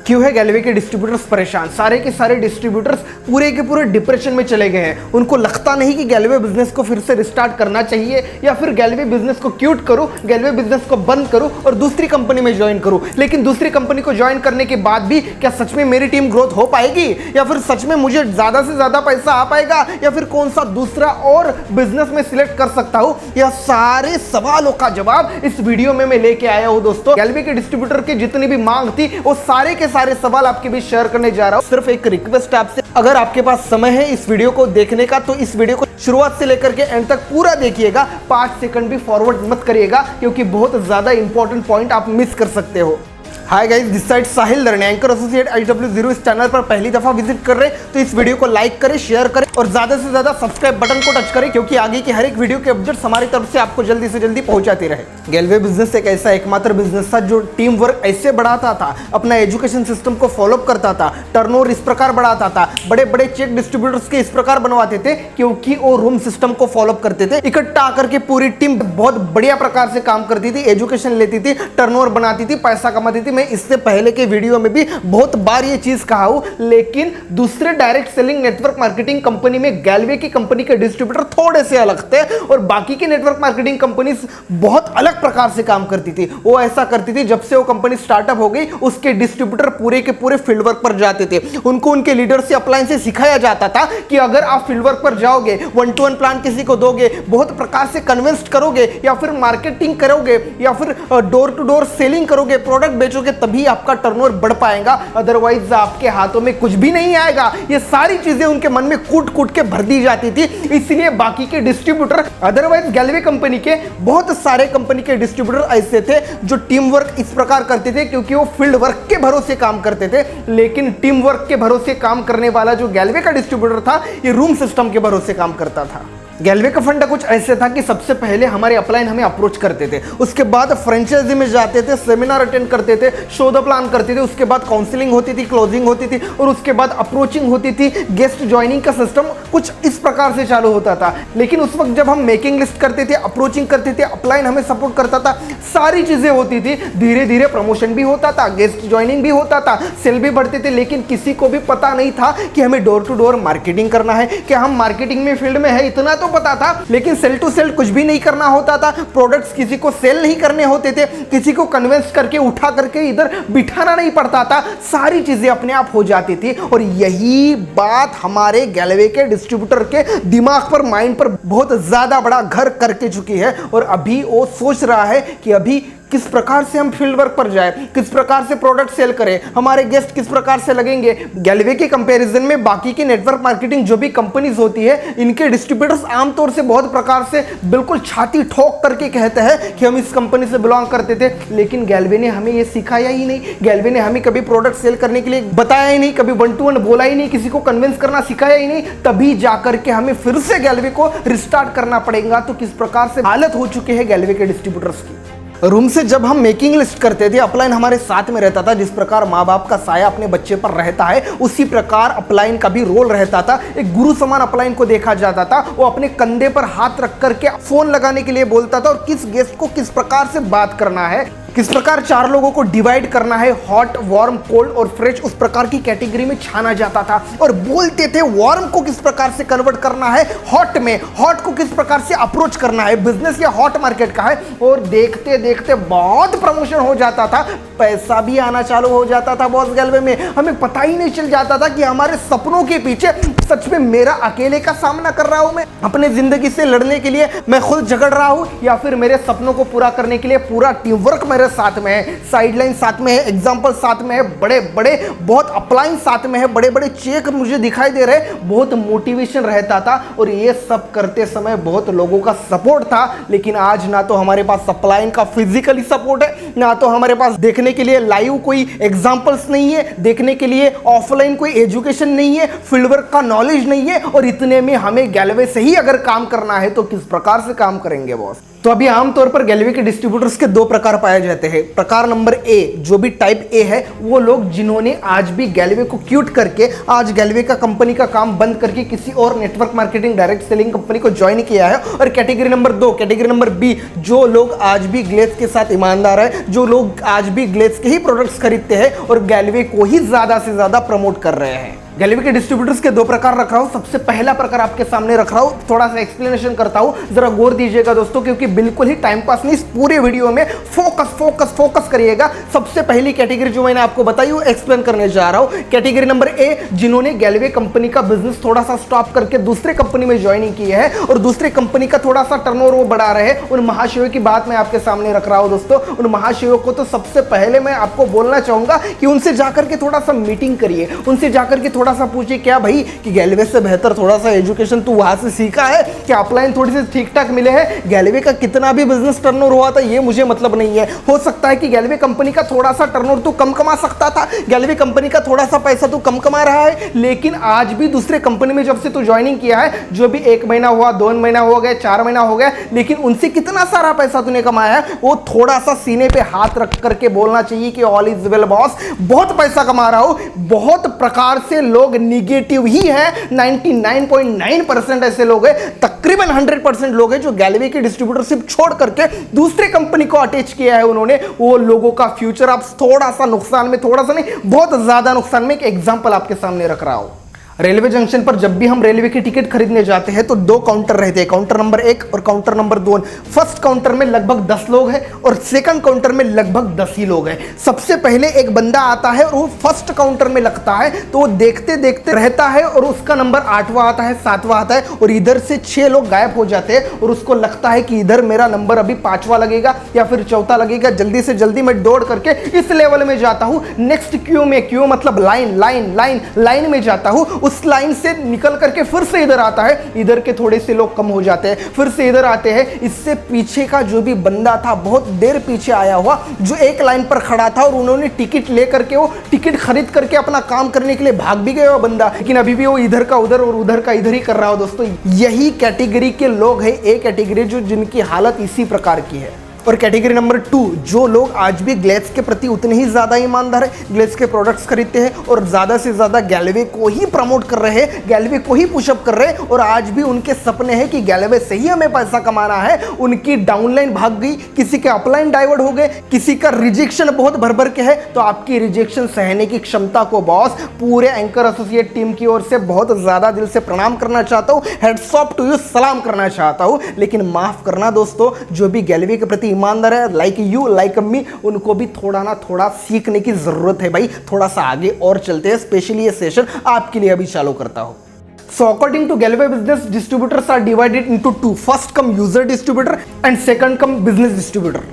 क्यों है गैलवे के डिस्ट्रीब्यूटर्स परेशान? सारे के सारे डिस्ट्रीब्यूटर्स पूरे के पूरे डिप्रेशन में चले गए हैं। उनको लगता नहीं कि गैलवे बिजनेस को फिर से रिस्टार्ट करना चाहिए या फिर गैलवे बिजनेस को क्यूट करूं, गैलवे बिजनेस को बंद करूं और दूसरी कंपनी में ज्वाइन करूं। लेकिन दूसरी कंपनी को ज्वाइन करने के बाद भी क्या सच में मेरी टीम ग्रोथ हो पाएगी, या फिर सच में मुझे ज्यादा से ज्यादा पैसा आ पाएगा, या फिर कौन सा दूसरा और बिजनेस में सिलेक्ट कर सकता हूं? यह सारे सवालों का जवाब इस वीडियो में मैं लेके आया हूं दोस्तों। गैलवे के डिस्ट्रीब्यूटर की जितनी भी मांग थी वो सारे के सारे सवाल आपके बीच शेयर करने जा रहा हूं। सिर्फ एक रिक्वेस्ट आपसे, अगर आपके पास समय है इस वीडियो को देखने का तो इस वीडियो को शुरुआत से लेकर के एंड तक पूरा देखिएगा। 5 सेकंड भी फॉरवर्ड मत करिएगा क्योंकि बहुत ज्यादा इंपॉर्टेंट पॉइंट आप मिस कर सकते हो। Hi guys, this side Sahil learning anchor associate HW0। इस चैनल पर पहली दफा विजिट कर रहे हैं तो इस वीडियो को लाइक करें, शेयर करें और ज्यादा से ज्यादा सब्सक्राइब बटन को टच करें क्योंकि आगे की हर एक वीडियो के अपडेट्स हमारी तरफ से आपको जल्दी से जल्दी पहुंचाते रहे। गैलवे बिजनेस एक ऐसा एकमात्र बिजनेस था जो टीम वर्क ऐसे बढ़ाता था, अपना एजुकेशन सिस्टम को फॉलो करता था, टर्नओवर इस प्रकार बढ़ाता था, बड़े बड़े चेक डिस्ट्रीब्यूटर्स के इस प्रकार बनवाते थे क्योंकि वो रूम सिस्टम को फॉलो करते थे। इकट्ठा आकर के पूरी टीम बहुत बढ़िया प्रकार से काम करती थी, एजुकेशन लेती थी, टर्नओवर बनाती थी, पैसा कमाती थी। मैं इससे पहले के वीडियो में भी बहुत बार ये चीज कहा हूं, लेकिन दूसरे direct selling network marketing company में गैलवे की कंपनी के डिस्ट्रीब्यूटर थोड़े से अलग थे और बाकी की नेटवर्क मार्केटिंग कंपनीज बहुत अलग प्रकार से काम करती थी। वो ऐसा करती थी, जब से वो कंपनी स्टार्टअप हो गई उसके डिस्ट्रीब्यूटर पूरे के पूरे फील्ड वर्क पर जाते थे। उनको उनके लीडर से अपलाइन से सिखाया जाता था कि अगर आप फील्ड वर्क पर जाओगे, 1-to-1 प्लान किसी को दोगे, बहुत प्रकार से कन्विंस करोगे या फिर मार्केटिंग करोगे या फिर डोर टू डोर सेलिंग करोगे, प्रोडक्ट बेचोगे, तभी आपका टर्नओवर बढ़ पाएगा, अदरवाइज आपके हाथों में कुछ भी नहीं आएगा। ये सारी चीजें उनके मन में कूट कूट के भर दी जाती थी। इसलिए बाकी के डिस्ट्रीब्यूटर, अदरवाइज गैलवे कंपनी के बहुत सारे कंपनी के डिस्ट्रीब्यूटर ऐसे थे जो टीम वर्क इस प्रकार करते थे क्योंकि वो फील्ड वर्क के भरोसे काम करते थे। लेकिन टीम वर्क के भरोसे काम करने वाला जो गैलवे का डिस्ट्रीब्यूटर था, ये रूम सिस्टम के भरोसे काम करता था। गैलवे का फंडा कुछ ऐसे था कि सबसे पहले हमारे अपलाइन हमें अप्रोच करते थे, उसके बाद फ्रेंचाइजी में जाते थे, सेमिनार अटेंड करते थे, शो द प्लान करते थे, उसके बाद काउंसलिंग होती थी, क्लोजिंग होती थी और उसके बाद अप्रोचिंग होती थी। गेस्ट ज्वाइनिंग का सिस्टम कुछ इस प्रकार से चालू होता था। लेकिन उस वक्त जब हम मेकिंग लिस्ट करते थे, अप्रोचिंग करते थे, अपलाइन हमें सपोर्ट करता था, सारी चीजें होती थी। धीरे धीरे प्रमोशन भी होता था, गेस्ट ज्वाइनिंग भी होता था, सेल भी बढ़ते थे। लेकिन किसी को भी पता नहीं था कि हमें डोर टू डोर मार्केटिंग करना है, कि हम मार्केटिंग में फील्ड में है, इतना तो पता था। लेकिन सेल टू सेल कुछ भी नहीं करना होता था। प्रोडक्ट्स किसी को सेल नहीं करने होते थे, किसी को कन्विंस करके उठा करके इधर बिठाना नहीं पड़ता था, सारी चीजें अपने आप हो जाती थी। और यही बात हमारे गैलवे के डिस्ट्रीब्यूटर के दिमाग पर, माइंड पर बहुत ज्यादा बड़ा घर करके चुकी है। और अभी वो सोच रहा है कि अभी किस प्रकार से हम फील्ड वर्क पर जाए, किस प्रकार से प्रोडक्ट सेल करें, हमारे गेस्ट किस प्रकार से लगेंगे। गैलवे के कंपैरिजन में बाकी की नेटवर्क मार्केटिंग जो भी कंपनीज होती है, इनके डिस्ट्रीब्यूटर्स आमतौर से बहुत प्रकार से बिल्कुल छाती ठोक करके कहते हैं कि हम इस कंपनी से बिलोंग करते थे। लेकिन गैलवे ने हमें ये सिखाया ही नहीं, गैलवे ने हमें कभी प्रोडक्ट सेल करने के लिए बताया ही नहीं, कभी 1-to-1 बोला ही नहीं, किसी को कन्विंस करना सिखाया ही नहीं। तभी जाकर के हमें फिर से गैलवे को रिस्टार्ट करना पड़ेगा। तो किस प्रकार से हालत हो चुकी है गैलवे के डिस्ट्रीब्यूटर्स की। रूम से जब हम मेकिंग लिस्ट करते थे, अपलाइन हमारे साथ में रहता था। जिस प्रकार माँ बाप का साया अपने बच्चे पर रहता है, उसी प्रकार अपलाइन का भी रोल रहता था। एक गुरु समान अपलाइन को देखा जाता था। वो अपने कंधे पर हाथ रख करके फोन लगाने के लिए बोलता था और किस गेस्ट को किस प्रकार से बात करना है, किस प्रकार 4 लोगों को डिवाइड करना है, हॉट, वार्म, कोल्ड और फ्रेश, उस प्रकार की कैटेगरी में छाना जाता था। और बोलते थे वार्म को किस प्रकार से कन्वर्ट करना है हॉट में, हॉट को किस प्रकार से अप्रोच करना है, बिजनेस या हॉट मार्केट का है। और देखते देखते बहुत प्रमोशन हो जाता था, पैसा भी आना चालू हो जाता था बॉस गैलवे में। हमें पता ही नहीं चल जाता था कि हमारे सपनों के पीछे सच में मेरा अकेले का सामना कर रहा हूं, मैं अपने जिंदगी से लड़ने के लिए मैं खुद झगड़ रहा हूं, या फिर मेरे सपनों को पूरा करने के लिए पूरा टीम वर्क मेरे साथ में है, साइडलाइन साथ में है, एग्जांपल साथ में है, बड़े बड़े बहुत अपलाइन साथ में है, बड़े बड़े चेक मुझे दिखाई दे रहे, बहुत मोटिवेशन रहता था। और ये सब करते समय बहुत लोगों का सपोर्ट था। लेकिन आज ना तो हमारे पास अपलाइन का फिजिकली सपोर्ट है, ना तो हमारे पास देखने के लिए लाइव कोई एग्जांपल्स नहीं है, देखने के लिए ऑफलाइन कोई एजुकेशन नहीं है, फील्ड वर्क का नॉलेज नहीं है। और इतने में हमें गैलवे से ही अगर काम करना है तो किस प्रकार से काम करेंगे बॉस। तो अभी आमतौर पर गैलवे के डिस्ट्रीब्यूटर्स के दो प्रकार पाए जाते हैं। प्रकार नंबर ए, जो भी टाइप ए है, वो लोग जिन्होंने आज भी गैलवे को क्यूट करके आज गैलवे का कंपनी का काम बंद करके किसी और network marketing direct selling company को ज्वाइन किया है। और कैटेगरी नंबर दो, कैटेगरी नंबर बी, जो लोग आज भी ग्लेज के साथ ईमानदार है, जो लोग आज भी ग्लेज के ही प्रोडक्ट्स खरीदते हैं और गैलवे को ही ज्यादा से ज्यादा प्रमोट कर रहे हैं। गैलवे के डिस्ट्रीब्यूटर्स के दो प्रकार रख रहा हूं। सबसे पहला प्रकार आपके सामने रख रहा हूं, थोड़ा सा एक्सप्लेनेशन करता हूं, जरा गौर दीजिएगा दोस्तों, क्योंकि बिल्कुल ही टाइम पास नहीं, इस पूरे वीडियो में फोकस फोकस फोकस करिएगा। सबसे पहली कैटेगरी जो मैंने आपको बताई वो एक्सप्लेन करने जा रहा हूं। कैटेगरी नंबर ए, जिन्होंने गैलवे कंपनी का बिजनेस थोड़ा सा स्टॉप करके दूसरे कंपनी में ज्वाइनिंग की है और दूसरे कंपनी का थोड़ा सा टर्नओवर वो बढ़ा रहे हैं, उन महाशयों की बात मैं आपके सामने रख रहा हूं दोस्तों। उन महाशयों को तो सबसे पहले मैं आपको बोलना चाहूंगा कि उनसे जाकर के थोड़ा सा मीटिंग करिए, उनसे जाकर के थोड़ा सा पूछिए क्या भाई कि गैलवे से बेहतर थोड़ा सा एजुकेशन तू वहां से सीखा है क्या, अपलाइन थोड़ी सी ठीक ठाक मिले हैं, गैलवे का कितना भी बिजनेस टर्नओवर हुआ था ये मुझे मतलब नहीं है। हो सकता है कि गैलवे कंपनी का थोड़ा सा टर्नओवर तू कम कमा सकता था, गैलवे कंपनी का थोड़ा सा पैसा तू कम कमा रहा है, लेकिन आज भी दूसरे कंपनी में जब से तू ज्वाइनिंग किया है, जो भी 1 महीना हुआ, 2 महीना हो गए, 4 महीना हो गया, लेकिन उनसे कितना सारा पैसा तूने कमाया है, वो थोड़ा सा सीने पे हाथ रख करके बोलना चाहिए कि ऑल इज वेल बॉस, बहुत पैसा कमा रहा हूं। बहुत प्रकार से लोग निगेटिव ही है, 99.9% ऐसे लोग हैं, तकरीबन 100% लोग हैं जो गैलवे की डिस्ट्रीब्यूटरशिप छोड़ करके दूसरे कंपनी को अटैच किया है उन्होंने। वो लोगों का फ्यूचर आप थोड़ा सा नुकसान में, थोड़ा सा नहीं बहुत ज्यादा नुकसान में, एक एग्जांपल आपके सामने रख रहा हूं। रेलवे जंक्शन पर जब भी हम रेलवे की टिकट खरीदने जाते हैं तो 2 काउंटर रहते हैं, काउंटर नंबर 1 और काउंटर नंबर 2। फर्स्ट काउंटर में लगभग 10 लोग हैं और सेकंड काउंटर में लगभग 10 ही लोग हैं। सबसे पहले एक बंदा आता है और वो फर्स्ट काउंटर में लगता है, तो वो देखते देखते रहता है और उसका नंबर 8वां आता है, 7वां आता है और इधर से 6 लोग गायब हो जाते हैं और उसको लगता है कि इधर मेरा नंबर अभी 5वां लगेगा या फिर 4था लगेगा, जल्दी से जल्दी मैं दौड़ करके इस लेवल में जाता हूं, नेक्स्ट क्यू में, क्यू मतलब लाइन लाइन लाइन लाइन में जाता हूं। उस लाइन से निकल करके फिर से इधर आता है, इधर के थोड़े से लोग कम हो जाते हैं, फिर से इधर आते हैं। इससे पीछे का जो भी बंदा था, बहुत देर पीछे आया हुआ, जो एक लाइन पर खड़ा था और उन्होंने टिकट ले करके, वो टिकट खरीद करके अपना काम करने के लिए भाग भी गया वो बंदा, लेकिन अभी भी वो इधर का उधर और उधर का इधर ही कर रहा हो दोस्तों। यही कैटेगरी के लोग हैं, एक कैटेगरी जो जिनकी हालत इसी प्रकार की है। और कैटेगरी नंबर 2, जो लोग आज भी ग्लेज के प्रति उतने ही ज़्यादा ईमानदार है, ग्लेज के प्रोडक्ट्स खरीदते हैं और ज़्यादा से ज़्यादा गैलवे को ही प्रमोट कर रहे हैं, गैलवे को ही पुशअप कर रहे हैं और आज भी उनके सपने हैं कि गैलवे से ही हमें पैसा कमाना है। उनकी डाउनलाइन भाग गई, किसी के अपलाइन डाइवर्ट हो गए, किसी का रिजेक्शन बहुत भर भर के है, तो आपकी रिजेक्शन सहने की क्षमता को बॉस पूरे एंकर एसोसिएट टीम की ओर से बहुत ज़्यादा दिल से प्रणाम करना चाहता हूँ, हेड्स ऑफ टू यू, सलाम करना चाहता हूँ। लेकिन माफ़ करना दोस्तों, जो भी गैलवे के प्रति ईमानदार है, लाइक यू लाइक मी, उनको भी थोड़ा ना थोड़ा सीखने की जरूरत है भाई। थोड़ा सा आगे और चलते हैं, स्पेशली ये सेशन आपके लिए अभी चालू करता हूं। So according to Galloway business, distributors are divided into 2. First come user distributor and second come business distributor.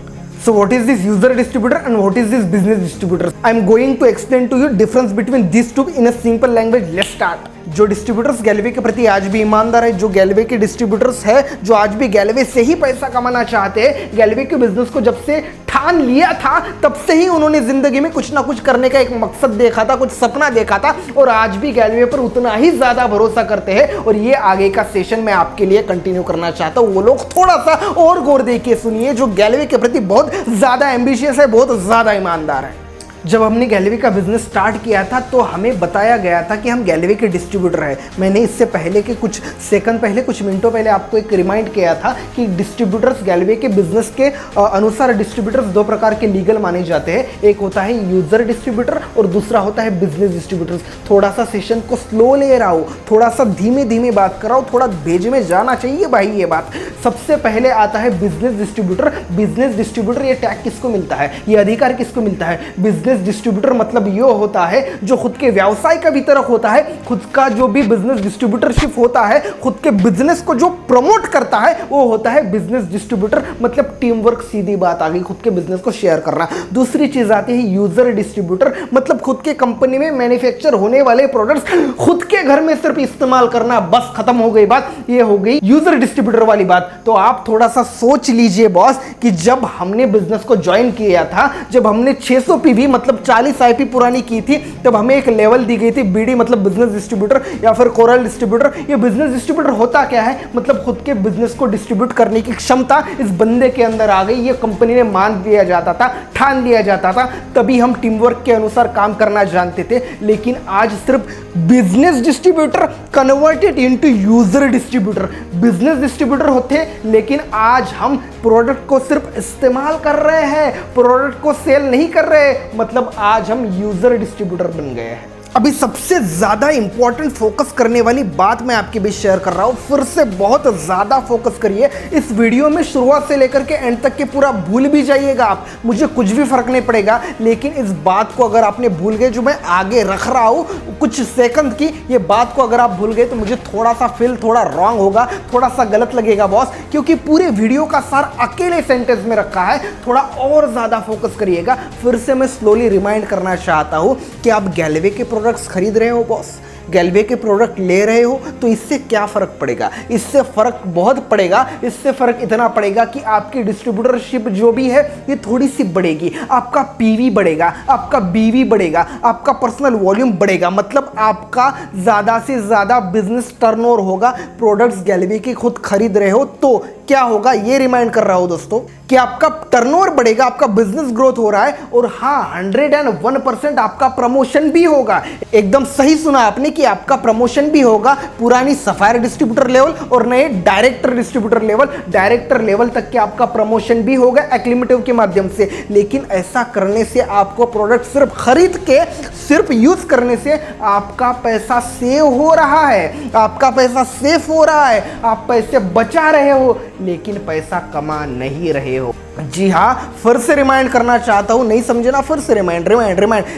So what is this user distributor and what is this business distributor? I am going to explain to you difference between these two in a simple language. Let's start. जो distributors गैलवे के प्रति आज भी ईमानदार है, जो गैलवे के distributors है, जो आज भी गैलवे से ही पैसा कमाना चाहते हैं, गैलवे के बिजनेस को जब से ठान लिया था तब से ही उन्होंने जिंदगी में कुछ ना कुछ करने का एक मकसद देखा था, कुछ सपना देखा था और आज भी गैलवे पर उतना ही ज्यादा भरोसा करते हैं। और ये आगे का सेशन मैं आपके लिए कंटिन्यू करना चाहता हूँ। वो लोग थोड़ा सा और गौर देखिए, सुनिए, जो गैलवे के प्रति बहुत ज्यादा एम्बिशियस है, बहुत ज्यादा ईमानदार है। जब हमने गैलवे का बिजनेस स्टार्ट किया था तो हमें बताया गया था कि हम गैलवे के डिस्ट्रीब्यूटर हैं। मैंने इससे पहले के कुछ सेकंड पहले, कुछ मिनटों पहले आपको एक रिमाइंड किया था कि डिस्ट्रीब्यूटर्स गैलवे के बिजनेस के अनुसार डिस्ट्रीब्यूटर्स 2 प्रकार के लीगल माने जाते हैं। एक होता है यूजर डिस्ट्रीब्यूटर और दूसरा होता है बिजनेस डिस्ट्रीब्यूटर्स। थोड़ा सा सेशन को स्लो ले रहा हूँ, थोड़ा सा धीमे धीमे बात कर रहा हूँ, थोड़ा भेज में जाना चाहिए भाई ये बात। सबसे पहले आता है बिजनेस डिस्ट्रीब्यूटर। बिजनेस डिस्ट्रीब्यूटर, ये टैग किसको मिलता है, ये अधिकार किसको मिलता है? बिजनेस डिस्ट्रीब्यूटर मतलब ये होता है जो खुद के व्यवसाय का वितरक होता है, खुद का जो भी बिजनेस डिस्ट्रीब्यूटरशिप होता है, खुद के बिजनेस को जो प्रमोट करता है, वो होता है बिजनेस डिस्ट्रीब्यूटर। मतलब टीम वर्क, सीधी बात आ गई, खुद के बिजनेस को शेयर करना। दूसरी चीज आती है यूजर डिस्ट्रीब्यूटर, मतलब खुद के कंपनी में मैन्युफैक्चर होने वाले प्रोडक्ट्स खुद के घर में सिर्फ इस्तेमाल करना, बस खत्म हो गई बात। ये हो गई यूजर डिस्ट्रीब्यूटर वाली बात। तो आप थोड़ा सा सोच लीजिए बॉस कि जब हमने बिजनेस को ज्वाइन किया था, जब हमने 600 पीवी मतलब 40 आईपी पुरानी की थी, तब हमें एक लेवल दी गई थी, बीडी मतलब बिजनेस डिस्ट्रीब्यूटर या फिर कोरल डिस्ट्रीब्यूटर। ये बिजनेस डिस्ट्रीब्यूटर होता क्या है, मतलब खुद के बिजनेस को डिस्ट्रीब्यूट करने की क्षमता इस बंदे के अंदर आ गई। ये कंपनी ने मान लिया जाता था, ठान लिया जाता था, तभी हम टीम वर्क के अनुसार काम करना जानते थे। लेकिन आज सिर्फ business distributor converted into user distributor. Business distributor होते, लेकिन आज हम प्रोडक्ट को सिर्फ इस्तेमाल कर रहे हैं, प्रोडक्ट को सेल नहीं कर रहे, मतलब आज हम यूजर डिस्ट्रीब्यूटर बन गए हैं। अभी सबसे ज्यादा इंपॉर्टेंट फोकस करने वाली बात मैं आपके बीच शेयर कर रहा हूं, फिर से बहुत ज्यादा फोकस करिए इस वीडियो में, शुरुआत से लेकर के एंड तक के पूरा भूल भी जाइएगा आप, मुझे कुछ भी फर्क नहीं पड़ेगा। लेकिन इस बात को अगर आपने भूल गए, जो मैं आगे रख रहा हूं कुछ सेकंड की, ये बात को अगर आप भूल गए तो मुझे थोड़ा सा फील थोड़ा रॉन्ग होगा, थोड़ा सा गलत लगेगा बॉस, क्योंकि पूरे वीडियो का सार अकेले सेंटेंस में रखा है। थोड़ा और ज्यादा फोकस करिएगा। फिर से मैं स्लोली रिमाइंड करना चाहता हूं कि आप गैलवे के प्रोडक्ट्स खरीद रहे हो बॉस, गैलवे के प्रोडक्ट ले रहे हो, तो इससे क्या फर्क पड़ेगा? इससे फर्क बहुत पड़ेगा। इससे फर्क इतना पड़ेगा कि आपकी डिस्ट्रीब्यूटरशिप जो भी है ये थोड़ी सी बढ़ेगी, आपका पीवी बढ़ेगा, आपका बीवी बढ़ेगा, आपका पर्सनल वॉल्यूम बढ़ेगा, मतलब आपका ज्यादा से ज्यादा बिजनेस टर्नओवर होगा। प्रोडक्ट्स गैलवे के खुद खरीद रहे हो तो क्या होगा, ये रिमाइंड कर रहा हूं दोस्तों कि आपका टर्नओवर बढ़ेगा, आपका बिजनेस ग्रोथ हो रहा है, और हाँ 101% आपका प्रमोशन भी होगा। एकदम सही सुना आपने कि आपका प्रमोशन भी होगा, पुरानी सफायर डिस्ट्रीब्यूटर लेवल और नए director distributor level, director level तक के आपका प्रमोशन भी होगा एक्लिमेटिव के माध्यम से। लेकिन ऐसा करने से आपको प्रोडक्ट सिर्फ खरीद के सिर्फ यूज करने से आपका पैसा सेव हो रहा है, आपका पैसा सेफ हो रहा है, आप पैसे बचा रहे हो, लेकिन पैसा कमा नहीं रहे हो। जी हाँ, फिर से रिमाइंड करना चाहता हूं, नहीं समझे ना, फिर से रिमाइंड।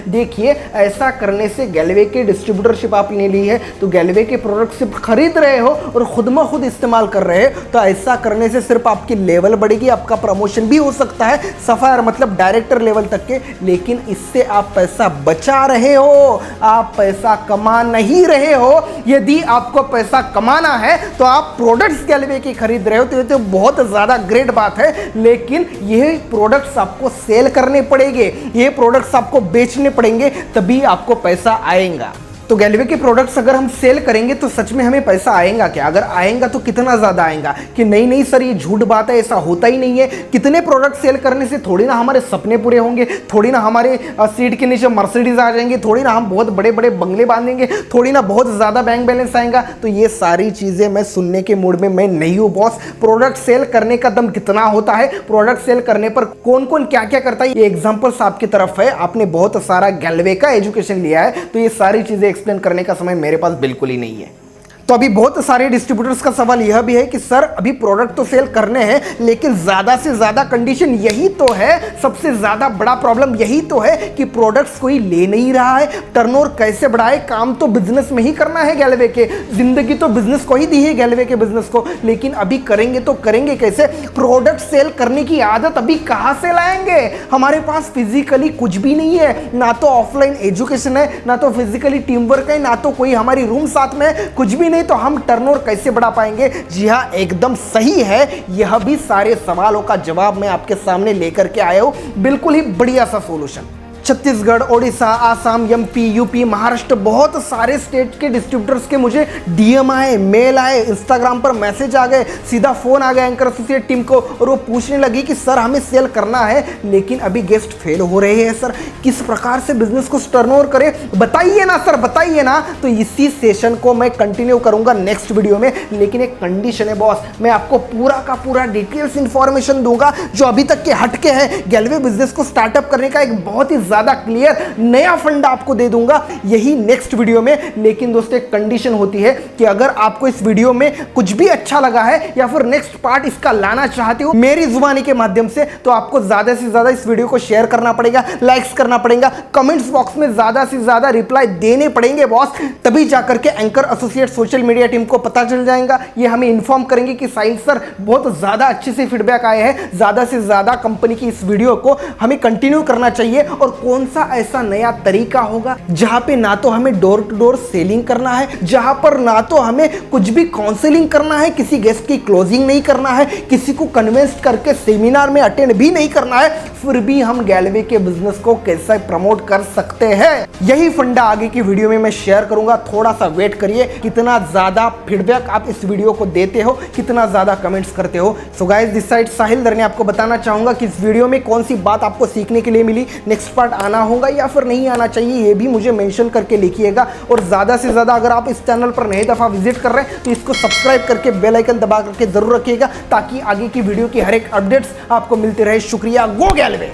देखिए, ऐसा करने से गैलवे के डिस्ट्रीब्यूटरशिप आपने ली है तो गैलवे के प्रोडक्ट सिर्फ खरीद रहे हो और खुद में खुद इस्तेमाल कर रहे हो, तो ऐसा करने से सिर्फ आपकी लेवल बढ़ेगी, आपका प्रमोशन भी हो सकता है सफायर मतलब डायरेक्टर लेवल तक के, लेकिन इससे आप पैसा बचा रहे हो, आप पैसा कमा नहीं रहे हो। यदि आपको पैसा कमाना है तो आप प्रोडक्ट्स गैलवे के खरीद रहे हो तो ये तो बहुत ज्यादा ग्रेट बात है, लेकिन ये प्रोडक्ट्स आपको सेल करने पड़ेंगे, ये प्रोडक्ट्स आपको बेचने पड़ेंगे, तभी आपको पैसा आएगा। तो गैलवे के प्रोडक्ट्स अगर हम सेल करेंगे तो सच में हमें पैसा आएगा क्या? अगर आएगा तो कितना ज़्यादा आएगा? कि नहीं सर ये झूठ बात है, ऐसा होता ही नहीं है। कितने प्रोडक्ट सेल करने से थोड़ी ना हमारे सपने पूरे होंगे, थोड़ी ना हमारे सीट के नीचे मर्सिडीज आ जाएंगे, थोड़ी ना हम बहुत बड़े बड़े बंगले बांधेंगे, थोड़ी ना बहुत ज़्यादा बैंक बैलेंस आएगा। तो ये सारी चीज़ें मैं सुनने के मूड में मैं नहीं हूँ बॉस। प्रोडक्ट सेल करने का दम कितना होता है, प्रोडक्ट सेल करने पर कौन कौन क्या क्या करता है, ये एग्जाम्पल्स आपकी तरफ है। आपने बहुत सारा गैलवे का एजुकेशन लिया है, तो ये सारी चीज़ें एक्सप्लेन करने का समय मेरे पास बिल्कुल ही नहीं है। तो अभी बहुत सारे डिस्ट्रीब्यूटर्स का सवाल यह भी है कि सर अभी प्रोडक्ट तो सेल करने हैं, लेकिन ज़्यादा से ज़्यादा कंडीशन यही तो है, सबसे ज़्यादा बड़ा प्रॉब्लम यही तो है कि प्रोडक्ट्स कोई ले नहीं रहा है। टर्नओवर कैसे बढ़ाए? काम तो बिजनेस में ही करना है गैलवे के, जिंदगी तो बिजनेस को ही दी है गैलवे के बिजनेस को, लेकिन अभी करेंगे तो करेंगे कैसे? प्रोडक्ट सेल करने की आदत अभी कहाँ से लाएंगे? हमारे पास फिजिकली कुछ भी नहीं है, ना तो ऑफलाइन एजुकेशन है, ना तो फिजिकली टीम वर्क है, ना तो कोई हमारी रूम साथ में है, कुछ भी नहीं, तो हम टर्नओवर कैसे बढ़ा पाएंगे? जी हाँ, एकदम सही है। यह भी सारे सवालों का जवाब मैं आपके सामने लेकर के आया हूं, बिल्कुल ही बढ़िया सा solution. Chhattisgarh, Odisha, Assam, MP, UP, Maharashtra, बहुत सारे स्टेट के डिस्ट्रीब्यूटर्स के मुझे डीएम आए, मेल आए, इंस्टाग्राम पर मैसेज आ गए, सीधा फोन आ गया एंकर एसोसिएट टीम को, और वो पूछने लगी कि सर हमें सेल करना है लेकिन अभी गेस्ट फेल हो रहे हैं सर, किस प्रकार से बिजनेस को टर्नओवर करें, बताइए ना सर, बताइए ना। तो इसी सेशन को मैं कंटिन्यू करूंगा नेक्स्ट वीडियो में, लेकिन एक कंडीशन है बॉस, मैं आपको पूरा का पूरा डिटेल्स इंफॉर्मेशन दूंगा जो अभी तक के हटके है। गैलवे बिजनेस को स्टार्टअप करने का एक बहुत ही ज्यादा क्लियर नया फंड आपको दे दूंगा यही नेक्स्ट वीडियो में। लेकिन दोस्तों एक कंडीशन होती है कि अगर आपको इस वीडियो में कुछ भी अच्छा लगा है या फिर नेक्स्ट पार्ट इसका लाना चाहते हो मेरी जुबानी के माध्यम से, तो आपको ज्यादा से ज्यादा इस वीडियो को शेयर करना पड़ेगा, लाइक्स करना पड़ेगा, कमेंट्स बॉक्स में ज्यादा से ज्यादा रिप्लाई देने पड़ेंगे बॉस, तभी जाकर के anchor associate social media team को पता चल जाएगा। ये हमें इन्फॉर्म करेंगे कि साहिल सर बहुत ज्यादा अच्छे से फीडबैक आए हैं, ज्यादा से ज्यादा कंपनी की इस वीडियो को हमें कंटिन्यू करना चाहिए, और कौन सा ऐसा नया तरीका होगा जहां पे ना तो हमें डोर टू डोर सेलिंग करना है, जहां पर ना तो हमें कुछ भी काउंसलिंग करना है, किसी गेस्ट की क्लोजिंग नहीं करना है, किसी को कन्विंस करके सेमिनार में अटेंड भी नहीं करना है, फिर भी हम गैलवे के बिजनेस को कैसे प्रमोट कर सकते हैं। यही फंडा आगे की वीडियो में मैं शेयर करूंगा। थोड़ा सा वेट करिए, कितना ज्यादा फीडबैक आप इस वीडियो को देते हो, कितना ज्यादा कमेंट्स करते हो। सो गाइस, दिस साइड साहिल दरने आपको बताना चाहूंगा कि इस वीडियो में कौन सी बात आपको सीखने के लिए मिली, नेक्स्ट पार्ट आना होगा या फिर नहीं आना चाहिए, ये भी मुझे मेंशन करके लिखिएगा। और ज्यादा से ज्यादा अगर आप इस चैनल पर नई दफा विजिट कर रहे हैं तो इसको सब्सक्राइब करके बेल आइकन दबा करके जरूर रखिएगा, ताकि आगे की वीडियो की हर एक अपडेट्स आपको मिलते रहे। शुक्रिया। गो गैलवे।